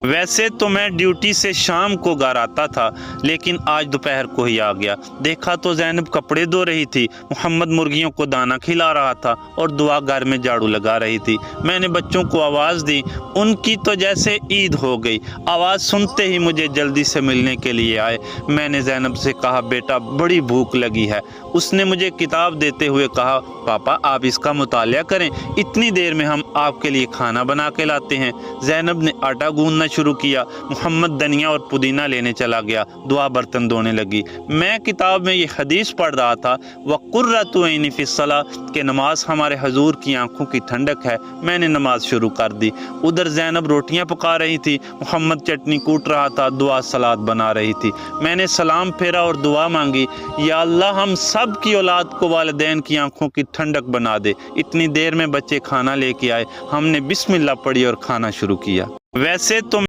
वैसे तो मैं ड्यूटी से शाम को घर आता था, लेकिन आज दोपहर को ही आ गया। देखा तो ज़ैनब कपड़े धो रही थी, मोहम्मद मुर्गियों को दाना खिला रहा था और दुआ घर में झाड़ू लगा रही थी। मैंने बच्चों को आवाज़ दी, उनकी तो जैसे ईद हो गई। आवाज़ सुनते ही मुझे जल्दी से मिलने के लिए आए। मैंने ज़ैनब से कहा, बेटा बड़ी भूख लगी है। उसने मुझे किताब देते हुए कहा, पापा आप इसका मुतालिया करें, इतनी देर में हम आपके लिए खाना बना के लाते हैं। ज़ैनब ने आटा गूंदना शुरू किया। मोहम्मद धनिया और पुदीना लेने चला गया। दुआ बर्तन धोने लगी। मैं किताब में ये हदीस पढ़ रहा था, वक़ुर्रतु ऐनी फ़िस्सलाह, कि नमाज हमारे हजूर की आंखों की ठंडक है। मैंने नमाज शुरू कर दी। उधर ज़ैनब रोटियां पका रही थी, मोहम्मद चटनी कूट रहा था, दुआ सलाद बना रही थी। मैंने सलाम फेरा और दुआ मांगी, या अल्लाह हम सब की औलाद को वालिदैन की आंखों की ठंडक बना दे। इतनी देर में बच्चे खाना लेके आए। हमने बिस्मिल्लाह पढ़ी और खाना शुरू किया। वैसे तो